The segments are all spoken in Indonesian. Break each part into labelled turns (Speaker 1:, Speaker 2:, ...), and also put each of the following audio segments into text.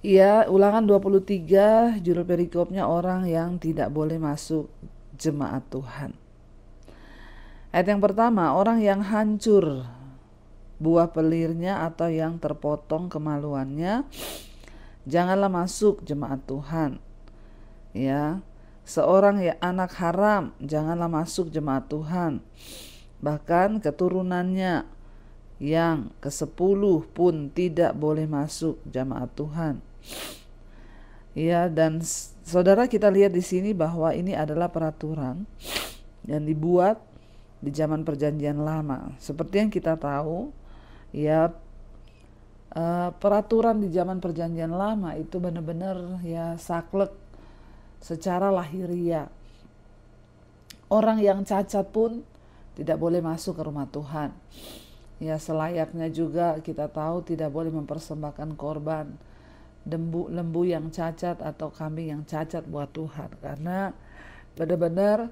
Speaker 1: Ya, Ulangan 23 judul perikopnya orang yang tidak boleh masuk jemaat Tuhan. Ayat yang pertama, orang yang hancur buah pelirnya atau yang terpotong kemaluannya, janganlah masuk jemaat Tuhan. Ya, seorang ya anak haram, janganlah masuk jemaat Tuhan. Bahkan keturunannya yang ke-10 pun tidak boleh masuk jemaat Tuhan. Ya, dan saudara, kita lihat di sini bahwa ini adalah peraturan yang dibuat di zaman Perjanjian Lama. Seperti yang kita tahu, ya, peraturan di zaman Perjanjian Lama itu benar-benar ya saklek secara lahiriah. Orang yang cacat pun tidak boleh masuk ke rumah Tuhan. Ya, selayaknya juga kita tahu tidak boleh mempersembahkan korban lembu yang cacat atau kambing yang cacat buat Tuhan, karena benar-benar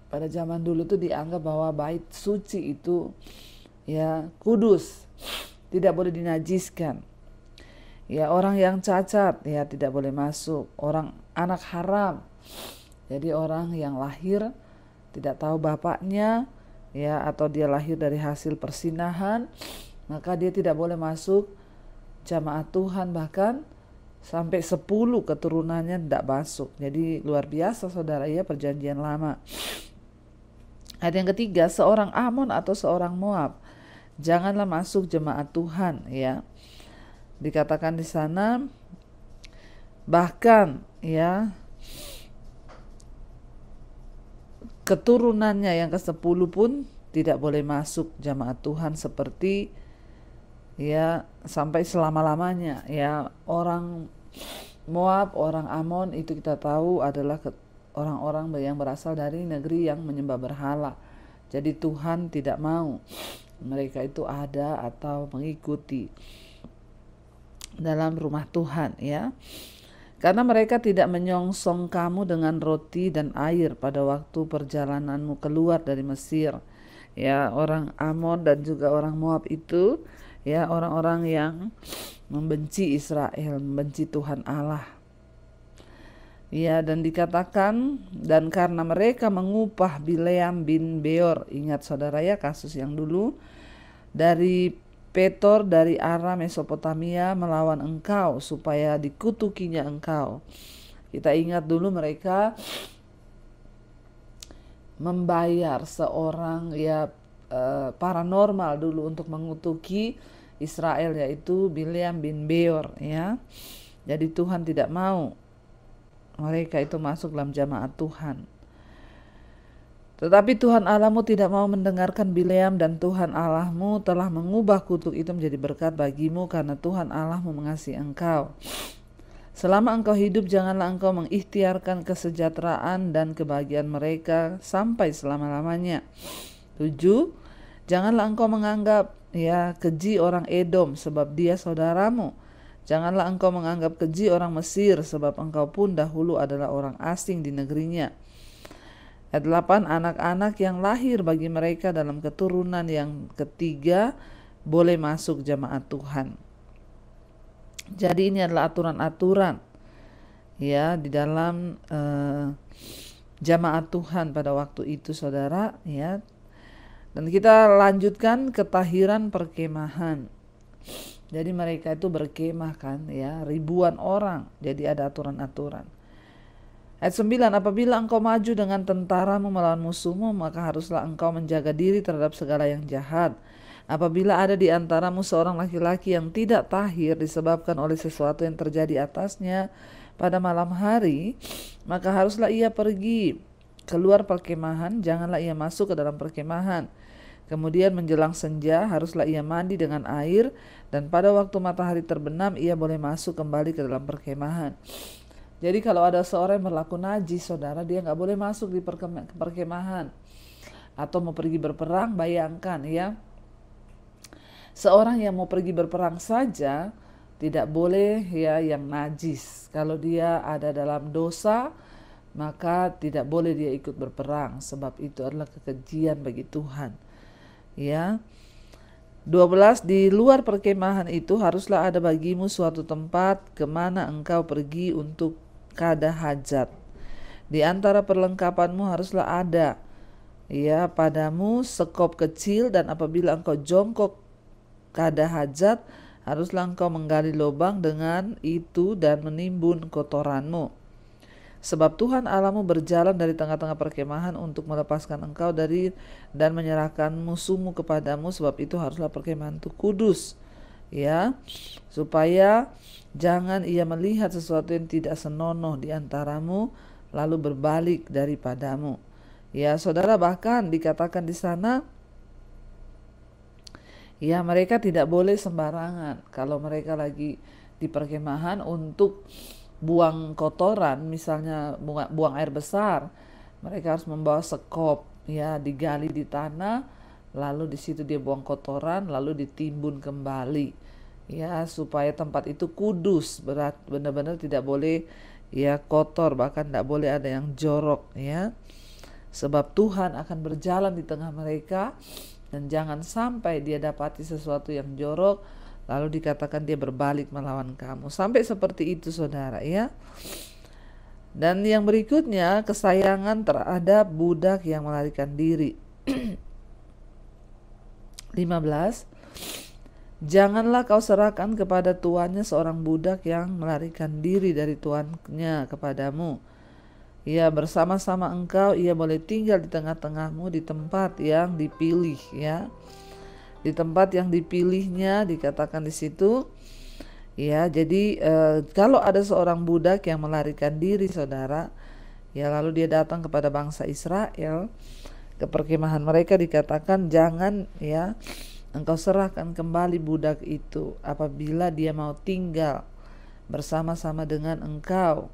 Speaker 1: pada zaman dulu tuh dianggap bahwa bait suci itu ya kudus, tidak boleh dinajiskan. Ya, orang yang cacat ya tidak boleh masuk, orang anak haram, jadi orang yang lahir tidak tahu bapaknya ya, atau dia lahir dari hasil persinahan, maka dia tidak boleh masuk jamaat Tuhan, bahkan sampai 10 keturunannya tidak masuk. Jadi luar biasa saudara ya Perjanjian Lama. Ayat yang ketiga, seorang Amon atau seorang Moab janganlah masuk jemaat Tuhan ya. Dikatakan di sana bahkan ya keturunannya yang ke-10 pun tidak boleh masuk jemaat Tuhan, seperti ya sampai selama-lamanya ya. Orang Moab, orang Amon itu kita tahu adalah orang-orang yang berasal dari negeri yang menyembah berhala. Jadi Tuhan tidak mau mereka itu ada atau mengikuti dalam rumah Tuhan ya. Karena mereka tidak menyongsong kamu dengan roti dan air pada waktu perjalananmu keluar dari Mesir. Ya, orang Amon dan juga orang Moab itu ya orang-orang yang membenci Israel, membenci Tuhan Allah. Ya, dan dikatakan, dan karena mereka mengupah Bileam bin Beor, ingat saudara ya kasus yang dulu, dari Petor dari arah Mesopotamia melawan engkau supaya dikutukinya engkau. Kita ingat dulu mereka membayar seorang ya paranormal dulu untuk mengutuki Israel, yaitu Bileam bin Beor ya. Jadi Tuhan tidak mau mereka itu masuk dalam jamaat Tuhan. Tetapi Tuhan Allahmu tidak mau mendengarkan Bileam, dan Tuhan Allahmu telah mengubah kutuk itu menjadi berkat bagimu karena Tuhan Allahmu mengasihi engkau. Selama engkau hidup, janganlah engkau mengikhtiarkan kesejahteraan dan kebahagiaan mereka sampai selama-lamanya. 7. Janganlah engkau menganggap ya keji orang Edom, sebab dia saudaramu. Janganlah engkau menganggap keji orang Mesir, sebab engkau pun dahulu adalah orang asing di negerinya. Ayat 8, anak-anak yang lahir bagi mereka dalam keturunan yang ketiga boleh masuk jamaat Tuhan. Jadi ini adalah aturan-aturan ya di dalam jamaat Tuhan pada waktu itu saudara ya. Dan kita lanjutkan ketahiran perkemahan. Jadi mereka itu berkemah kan ya, ribuan orang. Jadi ada aturan-aturan. Ayat 9, apabila engkau maju dengan tentaramu melawan musuhmu, maka haruslah engkau menjaga diri terhadap segala yang jahat. Apabila ada di antaramu seorang laki-laki yang tidak tahir disebabkan oleh sesuatu yang terjadi atasnya pada malam hari, maka haruslah ia pergi keluar perkemahan, janganlah ia masuk ke dalam perkemahan. Kemudian menjelang senja haruslah ia mandi dengan air, dan pada waktu matahari terbenam ia boleh masuk kembali ke dalam perkemahan. Jadi kalau ada seorang yang berlaku najis saudara, dia gak boleh masuk di perkemahan. Atau mau pergi berperang, bayangkan ya, seorang yang mau pergi berperang saja tidak boleh ya yang najis. Kalau dia ada dalam dosa, maka tidak boleh dia ikut berperang, sebab itu adalah kekejian bagi Tuhan ya. 12. Di luar perkemahan itu haruslah ada bagimu suatu tempat kemana engkau pergi untuk kada hajat. Di antara perlengkapanmu haruslah ada padamu sekop kecil, dan apabila engkau jongkok kada hajat, haruslah engkau menggali lubang dengan itu dan menimbun kotoranmu. Sebab Tuhan Allahmu berjalan dari tengah-tengah perkemahan untuk melepaskan engkau dari dan menyerahkan musuhmu kepadamu. Sebab itu haruslah perkemahan itu kudus, supaya jangan ia melihat sesuatu yang tidak senonoh di antaramu lalu berbalik daripadamu. Saudara, bahkan dikatakan di sana, mereka tidak boleh sembarangan kalau mereka lagi di perkemahan untuk buang kotoran, misalnya buang air besar. Mereka harus membawa sekop, digali di tanah, lalu di situ dia buang kotoran, lalu ditimbun kembali, supaya tempat itu kudus, benar-benar tidak boleh kotor, bahkan tidak boleh ada yang jorok, sebab Tuhan akan berjalan di tengah mereka, dan jangan sampai dia dapati sesuatu yang jorok lalu dikatakan dia berbalik melawan kamu. Sampai seperti itu, saudara, Dan yang berikutnya, kesayangan terhadap budak yang melarikan diri. 15. Janganlah kau serahkan kepada tuannya seorang budak yang melarikan diri dari tuannya kepadamu. Bersama-sama engkau, ia boleh tinggal di tengah-tengahmu di tempat yang dipilih, Di tempat yang dipilihnya dikatakan di situ, jadi kalau ada seorang budak yang melarikan diri, saudara, lalu dia datang kepada bangsa Israel ke perkemahan mereka, dikatakan jangan engkau serahkan kembali budak itu apabila dia mau tinggal bersama-sama dengan engkau.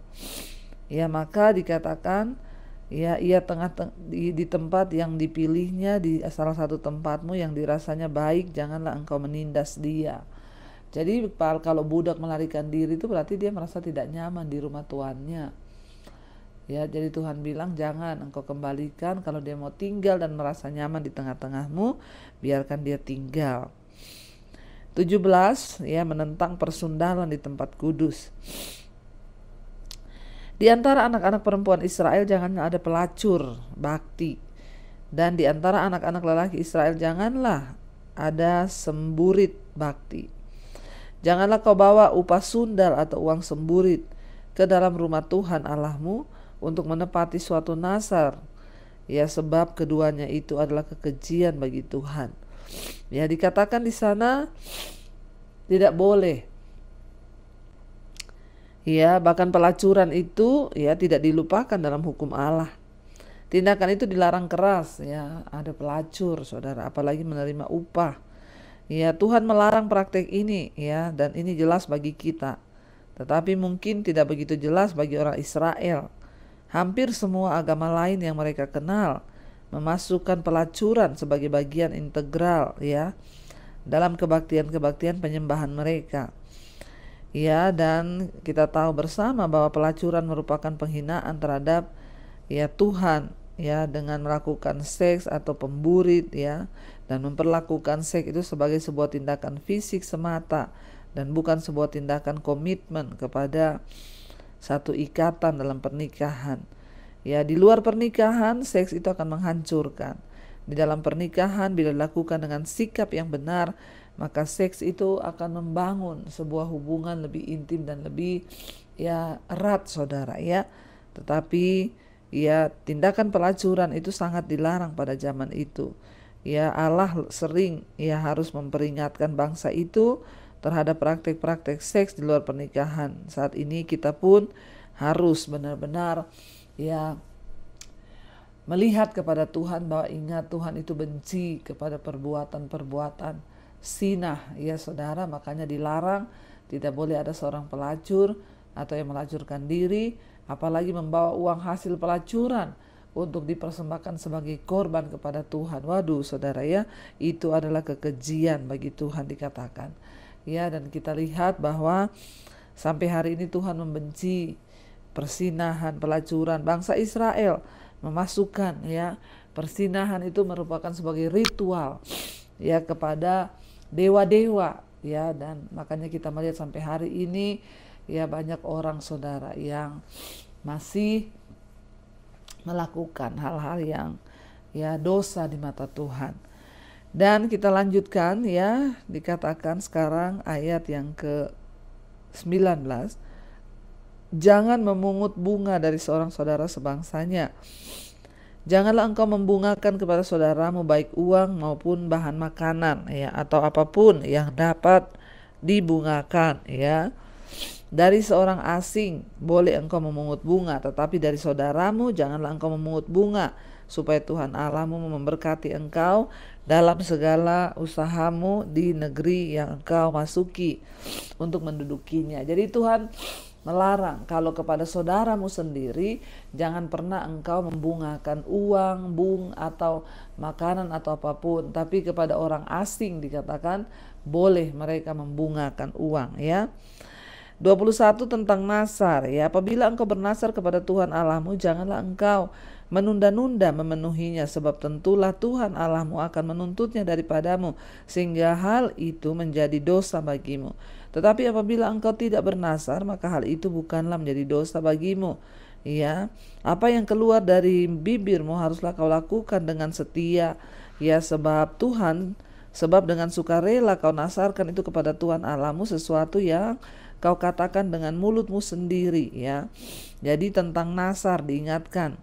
Speaker 1: Maka dikatakan ia di tempat yang dipilihnya, di salah satu tempatmu yang dirasanya baik, janganlah engkau menindas dia. Jadi kalau budak melarikan diri itu berarti dia merasa tidak nyaman di rumah tuannya. Jadi Tuhan bilang jangan engkau kembalikan. Kalau dia mau tinggal dan merasa nyaman di tengah-tengahmu, biarkan dia tinggal. 17. Menentang persundalan di tempat kudus. Di antara anak-anak perempuan Israel janganlah ada pelacur bakti, dan di antara anak-anak lelaki Israel janganlah ada semburit bakti. Janganlah kau bawa upah sundal atau uang semburit ke dalam rumah Tuhan Allahmu untuk menepati suatu nazar, sebab keduanya itu adalah kekejian bagi Tuhan. Dikatakan di sana tidak boleh. Bahkan pelacuran itu tidak dilupakan dalam hukum Allah. Tindakan itu dilarang keras, ada pelacur, saudara, apalagi menerima upah. Tuhan melarang praktek ini, dan ini jelas bagi kita. Tetapi mungkin tidak begitu jelas bagi orang Israel. Hampir semua agama lain yang mereka kenal memasukkan pelacuran sebagai bagian integral, dalam kebaktian-kebaktian penyembahan mereka. Dan kita tahu bersama bahwa pelacuran merupakan penghinaan terhadap Tuhan, dengan melakukan seks atau pemburit, dan memperlakukan seks itu sebagai sebuah tindakan fisik semata dan bukan sebuah tindakan komitmen kepada satu ikatan dalam pernikahan. Di luar pernikahan seks itu akan menghancurkan. Di dalam pernikahan bila dilakukan dengan sikap yang benar, maka seks itu akan membangun sebuah hubungan lebih intim dan lebih erat, saudara, Tetapi tindakan pelacuran itu sangat dilarang pada zaman itu. Allah sering harus memperingatkan bangsa itu terhadap praktek-praktek seks di luar pernikahan. Saat ini kita pun harus benar-benar melihat kepada Tuhan bahwa ingat Tuhan itu benci kepada perbuatan-perbuatan sinah, saudara. Makanya dilarang, tidak boleh ada seorang pelacur atau yang melacurkan diri, apalagi membawa uang hasil pelacuran untuk dipersembahkan sebagai korban kepada Tuhan. Waduh, saudara, itu adalah kekejian bagi Tuhan, dikatakan. Dan kita lihat bahwa sampai hari ini Tuhan membenci persinahan, pelacuran. Bangsa Israel memasukkan persinahan itu merupakan sebagai ritual kepada dewa-dewa ya. Dan makanya kita melihat sampai hari ini ya banyak orang saudara yang masih melakukan hal-hal yang ya dosa di mata Tuhan. Dan kita lanjutkan ya, dikatakan sekarang ayat yang ke-19. Jangan memungut bunga dari seorang saudara sebangsanya. Janganlah engkau membungakan kepada saudaramu baik uang maupun bahan makanan ya, atau apapun yang dapat dibungakan ya. Dari seorang asing boleh engkau memungut bunga, tetapi dari saudaramu janganlah engkau memungut bunga, supaya Tuhan Allahmu memberkati engkau dalam segala usahamu di negeri yang engkau masuki untuk mendudukinya. Jadi Tuhan melarang kalau kepada saudaramu sendiri jangan pernah engkau membungakan uang, atau makanan atau apapun, tapi kepada orang asing dikatakan boleh mereka membungakan uang ya. 21 tentang nasar ya, apabila engkau bernasar kepada Tuhan Allahmu, janganlah engkau menunda-nunda memenuhinya, sebab tentulah Tuhan Allahmu akan menuntutnya daripadamu, sehingga hal itu menjadi dosa bagimu. Tetapi apabila engkau tidak bernasar, maka hal itu bukanlah menjadi dosa bagimu ya. Apa yang keluar dari bibirmu haruslah kau lakukan dengan setia ya, sebab dengan sukarela kau nasarkan itu kepada Tuhan Allahmu sesuatu yang kau katakan dengan mulutmu sendiri ya. Jadi tentang nasar diingatkan,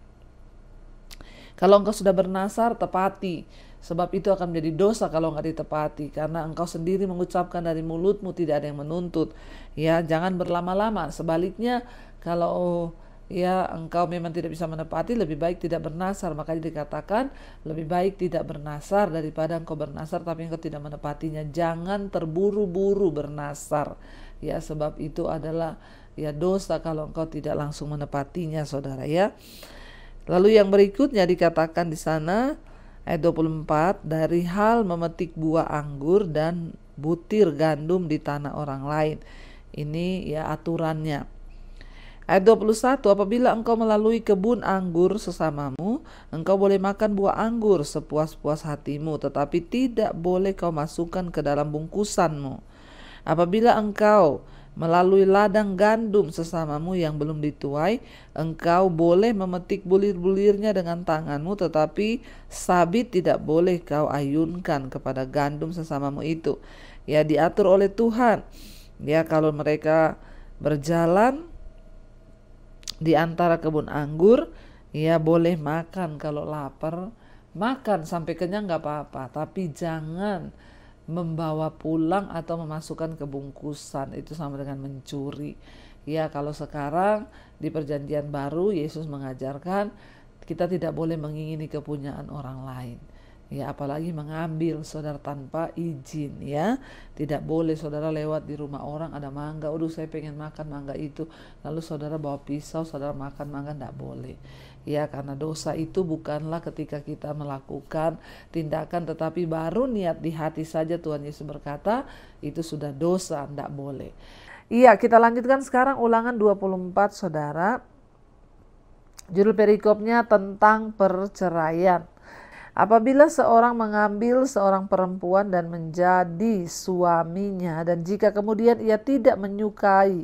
Speaker 1: kalau engkau sudah bernasar, tepati, sebab itu akan menjadi dosa kalau enggak ditepati, karena engkau sendiri mengucapkan dari mulutmu, tidak ada yang menuntut ya. Jangan berlama-lama. Sebaliknya kalau ya engkau memang tidak bisa menepati, lebih baik tidak bernasar. Makanya dikatakan lebih baik tidak bernasar daripada engkau bernasar tapi engkau tidak menepatinya. Jangan terburu-buru bernasar ya, sebab itu adalah ya dosa kalau engkau tidak langsung menepatinya saudara ya. Lalu yang berikutnya dikatakan di sana ayat 24, dari hal memetik buah anggur dan butir gandum di tanah orang lain. Ini ya aturannya. Ayat 21, apabila engkau melalui kebun anggur sesamamu, engkau boleh makan buah anggur sepuas-puas hatimu, tetapi tidak boleh kau masukkan ke dalam bungkusanmu. Apabila engkau melalui ladang gandum sesamamu yang belum dituai, engkau boleh memetik bulir-bulirnya dengan tanganmu, tetapi sabit tidak boleh kau ayunkan kepada gandum sesamamu itu. Ya diatur oleh Tuhan. Ya kalau mereka berjalan di antara kebun anggur, ya boleh makan kalau lapar, makan sampai kenyang gak apa-apa, tapi jangan membawa pulang atau memasukkan ke bungkusan, itu sama dengan mencuri. Ya kalau sekarang di perjanjian baru Yesus mengajarkan kita tidak boleh mengingini kepunyaan orang lain. Ya apalagi mengambil saudara tanpa izin ya. Tidak boleh saudara lewat di rumah orang ada mangga, aduh saya pengen makan mangga itu, lalu saudara bawa pisau saudara makan mangga, tidak boleh. Ya karena dosa itu bukanlah ketika kita melakukan tindakan, tetapi baru niat di hati saja. Tuhan Yesus berkata itu sudah dosa, tidak boleh. Iya kita lanjutkan sekarang Ulangan 24 saudara. Judul perikopnya tentang perceraian. Apabila seorang mengambil seorang perempuan dan menjadi suaminya, dan jika kemudian ia tidak menyukai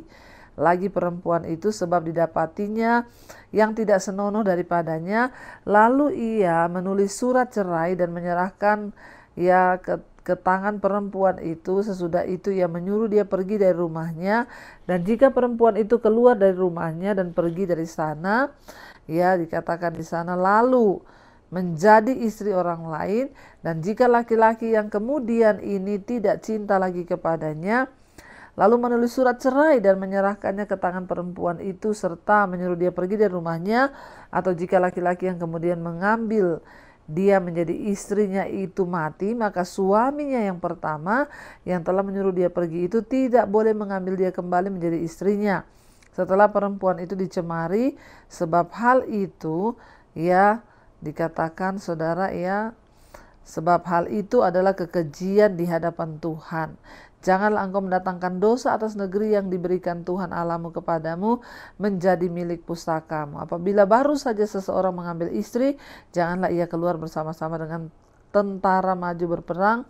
Speaker 1: lagi perempuan itu sebab didapatinya yang tidak senonoh daripadanya, lalu ia menulis surat cerai dan menyerahkan ya ke tangan perempuan itu, sesudah itu ia menyuruh dia pergi dari rumahnya, dan jika perempuan itu keluar dari rumahnya dan pergi dari sana, ya dikatakan di sana lalu menjadi istri orang lain, dan jika laki-laki yang kemudian ini tidak cinta lagi kepadanya lalu menulis surat cerai dan menyerahkannya ke tangan perempuan itu serta menyuruh dia pergi dari rumahnya, atau jika laki-laki yang kemudian mengambil dia menjadi istrinya itu mati, maka suaminya yang pertama yang telah menyuruh dia pergi itu tidak boleh mengambil dia kembali menjadi istrinya setelah perempuan itu dicemari, sebab hal itu ya dikatakan saudara ya, sebab hal itu adalah kekejian di hadapan Tuhan. Janganlah engkau mendatangkan dosa atas negeri yang diberikan Tuhan Allahmu kepadamu menjadi milik pustakamu. Apabila baru saja seseorang mengambil istri, janganlah ia keluar bersama-sama dengan tentara maju berperang,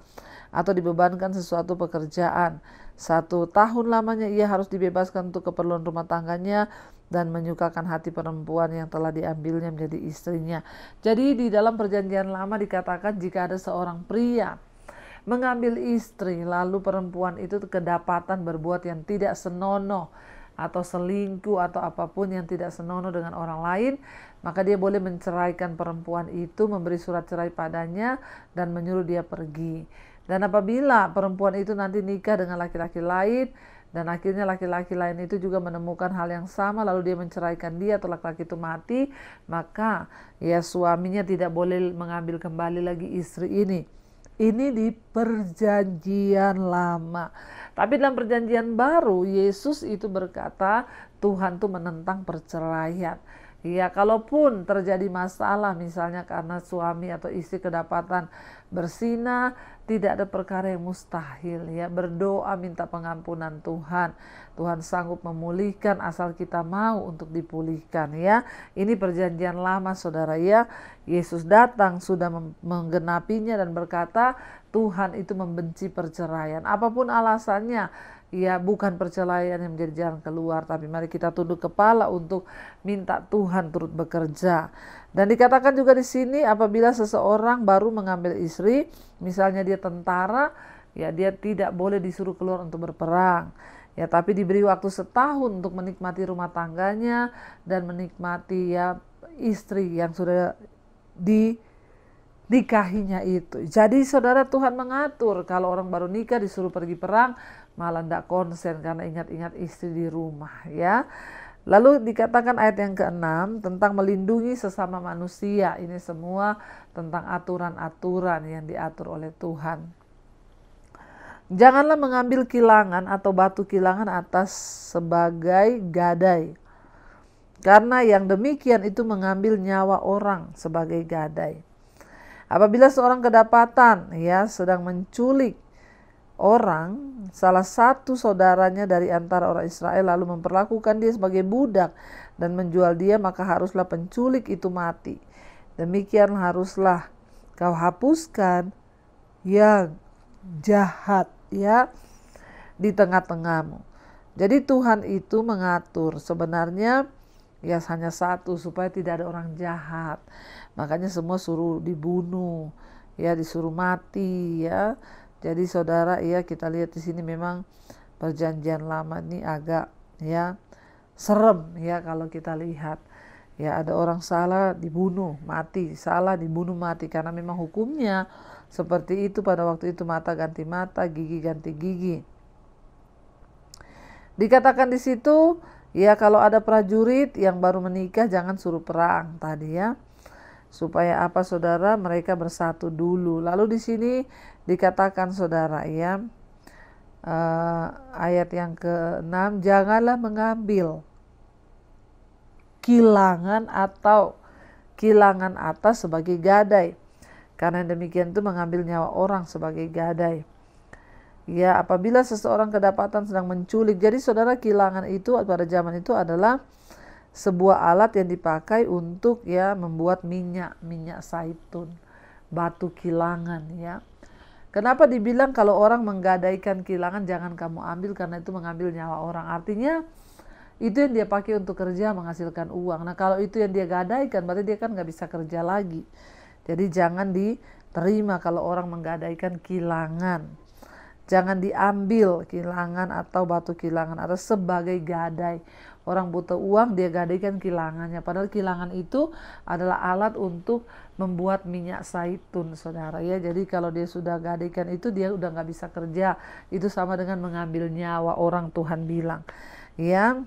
Speaker 1: atau dibebankan sesuatu pekerjaan. 1 tahun lamanya ia harus dibebaskan untuk keperluan rumah tangganya dan menyukakan hati perempuan yang telah diambilnya menjadi istrinya. Jadi di dalam perjanjian lama dikatakan jika ada seorang pria mengambil istri, lalu perempuan itu kedapatan berbuat yang tidak senonoh atau selingkuh atau apapun yang tidak senonoh dengan orang lain, maka dia boleh menceraikan perempuan itu, memberi surat cerai padanya dan menyuruh dia pergi. Dan apabila perempuan itu nanti nikah dengan laki-laki lain dan akhirnya laki-laki lain itu juga menemukan hal yang sama lalu dia menceraikan dia atau laki-laki itu mati, maka ya suaminya tidak boleh mengambil kembali lagi istri ini. Ini di perjanjian lama. Tapi dalam perjanjian baru Yesus itu berkata Tuhan tuh menentang perceraian. Ya, kalaupun terjadi masalah misalnya karena suami atau istri kedapatan berzina, tidak ada perkara yang mustahil ya. Berdoa minta pengampunan Tuhan. Tuhan sanggup memulihkan asal kita mau untuk dipulihkan ya. Ini perjanjian lama saudara ya. Yesus datang sudah menggenapinya dan berkata Tuhan itu membenci perceraian. Apapun alasannya, ya bukan perceraian yang menjadi jalan keluar, tapi mari kita tunduk kepala untuk minta Tuhan turut bekerja. Dan dikatakan juga di sini apabila seseorang baru mengambil istri, misalnya dia tentara, ya dia tidak boleh disuruh keluar untuk berperang. Ya, tapi diberi waktu 1 tahun untuk menikmati rumah tangganya dan menikmati ya istri yang sudah dinikahinya itu. Jadi saudara, Tuhan mengatur kalau orang baru nikah disuruh pergi perang, malah tidak konsen karena ingat-ingat istri di rumah ya. Lalu dikatakan ayat yang ke-6 tentang melindungi sesama manusia. Ini semua tentang aturan-aturan yang diatur oleh Tuhan. Janganlah mengambil kilangan atau batu kilangan atas sebagai gadai, karena yang demikian itu mengambil nyawa orang sebagai gadai. Apabila seorang kedapatan ya sedang menculik orang, salah satu saudaranya dari antara orang Israel lalu memperlakukan dia sebagai budak dan menjual dia, maka haruslah penculik itu mati. Demikian haruslah kau hapuskan yang jahat ya di tengah-tengahmu. Jadi Tuhan itu mengatur sebenarnya ya hanya satu, supaya tidak ada orang jahat. Makanya semua suruh dibunuh, ya disuruh mati ya. Jadi saudara ya kita lihat di sini memang perjanjian lama ini agak ya serem ya kalau kita lihat. Ya ada orang salah dibunuh mati, salah dibunuh mati, karena memang hukumnya seperti itu pada waktu itu, mata ganti mata, gigi ganti gigi. Dikatakan di situ ya kalau ada prajurit yang baru menikah jangan suruh perang tadi ya. Supaya apa saudara? Mereka bersatu dulu. Lalu di sini dikatakan saudara ya, ayat yang ke-6, janganlah mengambil kilangan atau kilangan atas sebagai gadai, karena demikian itu mengambil nyawa orang sebagai gadai. Ya, apabila seseorang kedapatan sedang menculik. Jadi saudara, kilangan itu pada zaman itu adalah sebuah alat yang dipakai untuk ya membuat minyak zaitun, batu kilangan ya. Kenapa dibilang kalau orang menggadaikan kilangan jangan kamu ambil, karena itu mengambil nyawa orang. Artinya itu yang dia pakai untuk kerja menghasilkan uang. Nah kalau itu yang dia gadaikan berarti dia kan nggak bisa kerja lagi. Jadi jangan diterima kalau orang menggadaikan kilangan. Jangan diambil kilangan atau batu kilangan atau sebagai gadai. Orang butuh uang, dia gadaikan kilangannya. Padahal kilangan itu adalah alat untuk membuat minyak zaitun, saudara ya. Jadi kalau dia sudah gadaikan itu, dia udah nggak bisa kerja. Itu sama dengan mengambil nyawa orang, Tuhan bilang. Ya.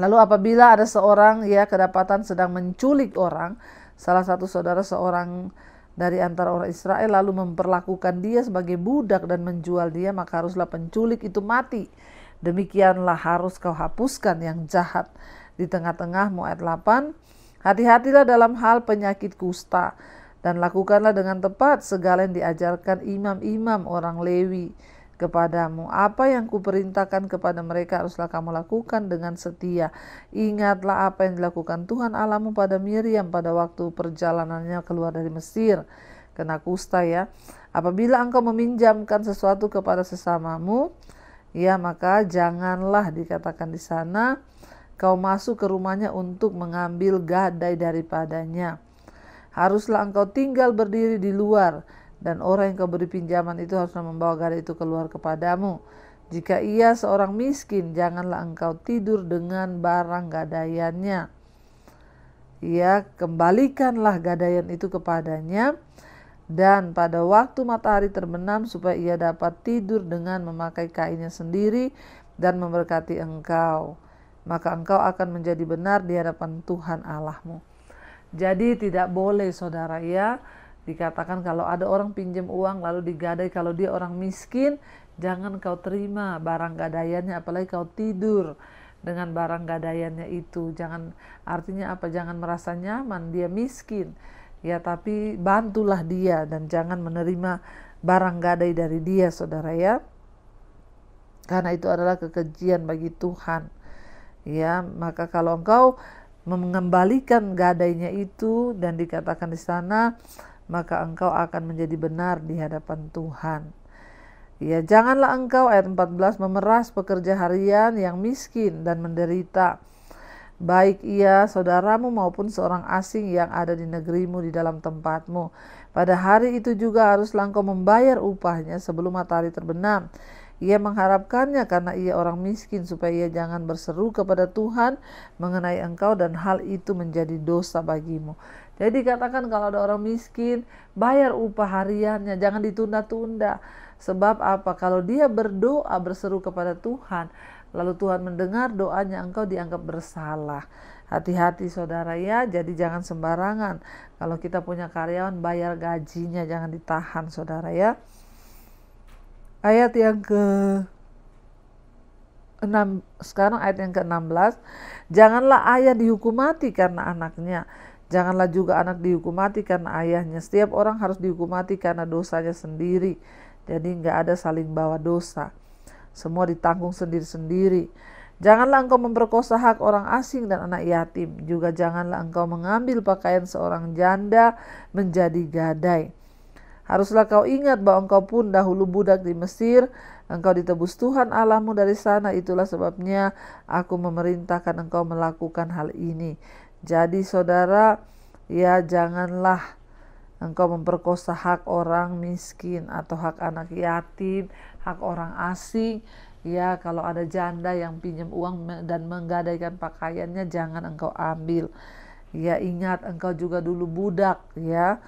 Speaker 1: Lalu apabila ada seorang ya kedapatan sedang menculik orang, salah satu saudara seorang dari antara orang Israel lalu memperlakukan dia sebagai budak dan menjual dia, maka haruslah penculik itu mati. Demikianlah harus kau hapuskan yang jahat di tengah-tengahmu. Ayat 8, hati-hatilah dalam hal penyakit kusta dan lakukanlah dengan tepat segala yang diajarkan imam-imam orang Lewi kepadamu. Apa yang kuperintahkan kepada mereka haruslah kamu lakukan dengan setia. Ingatlah apa yang dilakukan Tuhan Allahmu pada Miriam pada waktu perjalanannya keluar dari Mesir. kena kusta ya. Apabila engkau meminjamkan sesuatu kepada sesamamu, ya maka janganlah, dikatakan di sana, kau masuk ke rumahnya untuk mengambil gadai daripadanya. Haruslah engkau tinggal berdiri di luar, dan orang yang kau beri pinjaman itu haruslah membawa gadai itu keluar kepadamu. Jika ia seorang miskin, janganlah engkau tidur dengan barang gadaiannya. Ya, kembalikanlah gadaian itu kepadanya, dan pada waktu matahari terbenam supaya ia dapat tidur dengan memakai kainnya sendiri dan memberkati engkau. Maka engkau akan menjadi benar di hadapan Tuhan Allahmu. Jadi tidak boleh saudara ya, dikatakan kalau ada orang pinjam uang lalu digadai, kalau dia orang miskin, jangan kau terima barang gadaiannya, apalagi kau tidur dengan barang gadaiannya itu. Jangan, artinya apa? Jangan merasa nyaman dia miskin. Ya, tapi bantulah dia dan jangan menerima barang gadai dari dia, saudara ya. Karena itu adalah kekejian bagi Tuhan. Ya, maka kalau engkau mengembalikan gadainya itu dan dikatakan di sana, maka engkau akan menjadi benar di hadapan Tuhan. Ya, janganlah engkau, ayat 14, memeras pekerja harian yang miskin dan menderita, baik ia saudaramu maupun seorang asing yang ada di negerimu di dalam tempatmu. Pada hari itu juga haruslah engkau membayar upahnya sebelum matahari terbenam. Ia mengharapkannya karena ia orang miskin, supaya ia jangan berseru kepada Tuhan mengenai engkau dan hal itu menjadi dosa bagimu. Jadi katakan kalau ada orang miskin, bayar upah hariannya, jangan ditunda-tunda. Sebab apa? Kalau dia berdoa berseru kepada Tuhan, lalu Tuhan mendengar doanya, engkau dianggap bersalah. Hati-hati saudara ya, jadi jangan sembarangan. Kalau kita punya karyawan, bayar gajinya, jangan ditahan saudara ya. Ayat yang ke-6, sekarang ayat yang ke-16. Janganlah ayah dihukum mati karena anaknya. Janganlah juga anak dihukum mati karena ayahnya. Setiap orang harus dihukum mati karena dosanya sendiri. Jadi nggak ada saling bawa dosa. Semua ditanggung sendiri-sendiri. Janganlah engkau memperkosa hak orang asing dan anak yatim. Juga janganlah engkau mengambil pakaian seorang janda menjadi gadai. Haruslah kau ingat bahwa engkau pun dahulu budak di Mesir. Engkau ditebus Tuhan Allahmu dari sana. Itulah sebabnya aku memerintahkan engkau melakukan hal ini. Jadi saudara, ya janganlah engkau memperkosa hak orang miskin atau hak anak yatim, hak orang asing. Ya, kalau ada janda yang pinjam uang dan menggadaikan pakaiannya, jangan engkau ambil. Ya, ingat engkau juga dulu budak ya.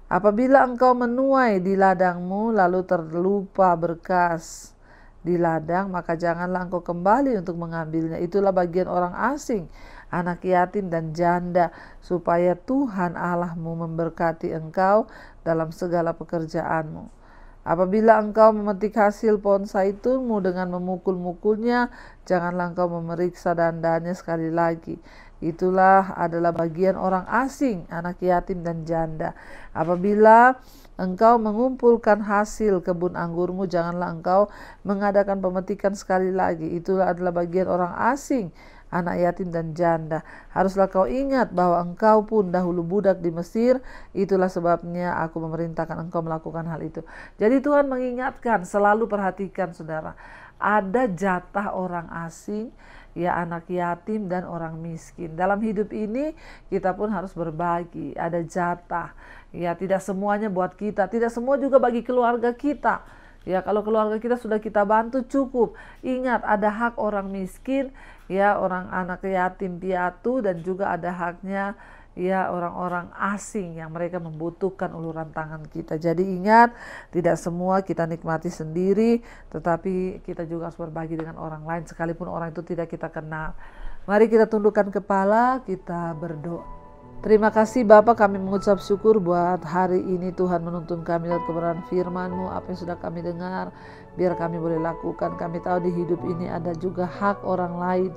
Speaker 1: Apabila engkau menuai di ladangmu lalu terlupa berkas di ladang, maka janganlah engkau kembali untuk mengambilnya. Itulah bagian orang asing, anak yatim dan janda, supaya Tuhan Allahmu memberkati engkau dalam segala pekerjaanmu. Apabila engkau memetik hasil pohon zaitunmu dengan memukul-mukulnya, janganlah engkau memeriksa dandanya sekali lagi. Itulah adalah bagian orang asing, anak yatim dan janda. Apabila engkau mengumpulkan hasil kebun anggurmu, janganlah engkau mengadakan pemetikan sekali lagi. Itulah adalah bagian orang asing, anak yatim dan janda. Haruslah kau ingat bahwa engkau pun dahulu budak di Mesir. Itulah sebabnya aku memerintahkan engkau melakukan hal itu. Jadi Tuhan mengingatkan, selalu perhatikan saudara, ada jatah orang asing, ya anak yatim dan orang miskin. Dalam hidup ini kita pun harus berbagi, ada jatah. Ya, tidak semuanya buat kita, tidak semua juga bagi keluarga kita. Ya, kalau keluarga kita sudah kita bantu cukup. Ingat, ada hak orang miskin, ya orang anak yatim piatu, dan juga ada haknya ya orang-orang asing yang mereka membutuhkan uluran tangan kita. Jadi ingat, tidak semua kita nikmati sendiri, tetapi kita juga harus berbagi dengan orang lain sekalipun orang itu tidak kita kenal. Mari kita tundukkan kepala, kita berdoa. Terima kasih Bapa, kami mengucap syukur buat hari ini Tuhan menuntun kami lewat kebenaran firman-Mu. Apa yang sudah kami dengar, biar kami boleh lakukan. Kami tahu di hidup ini ada juga hak orang lain,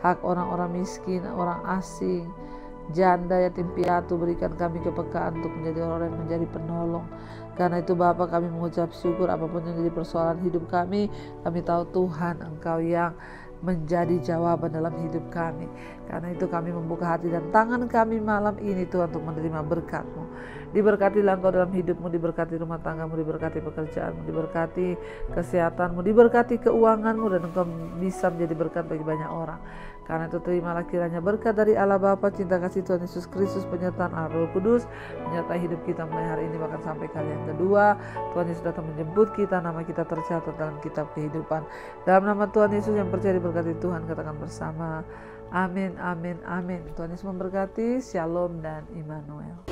Speaker 1: hak orang-orang miskin, orang asing, janda, yatim piatu. Berikan kami kepekaan untuk menjadi orang yang menjadi penolong. Karena itu Bapa, kami mengucap syukur apapun yang jadi persoalan hidup kami tahu Tuhan Engkau yang menjadi jawaban dalam hidup kami. Karena itu kami membuka hati dan tangan kami malam ini Tuhan untuk menerima berkat-Mu. Diberkatilah Engkau dalam hidupmu, diberkati rumah tanggamu, diberkati pekerjaanmu, diberkati kesehatanmu, diberkati keuanganmu, dan Engkau bisa menjadi berkat bagi banyak orang. Karena itu terimalah kiranya berkat dari Allah Bapa, cinta kasih Tuhan Yesus Kristus, penyertaan Allah Roh Kudus menyertai hidup kita mulai hari ini bahkan sampai kali yang kedua. Tuhan Yesus datang menjemput kita, nama kita tercatat dalam kitab kehidupan. Dalam nama Tuhan Yesus yang percaya diberkati Tuhan, katakan bersama, amin, amin, amin. Tuhan Yesus memberkati. Shalom dan Immanuel.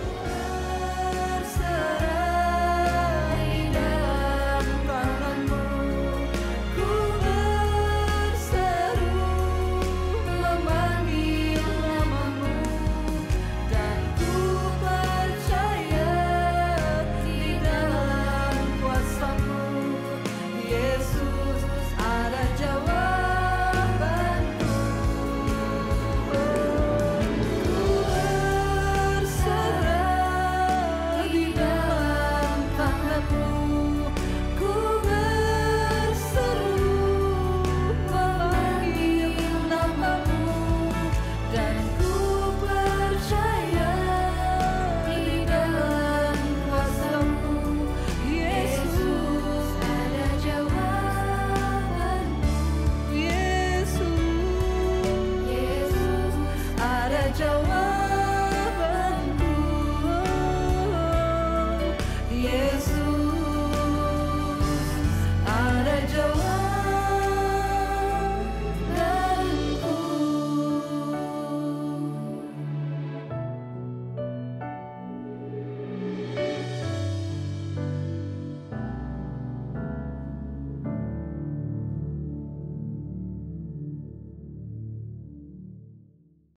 Speaker 1: Joe.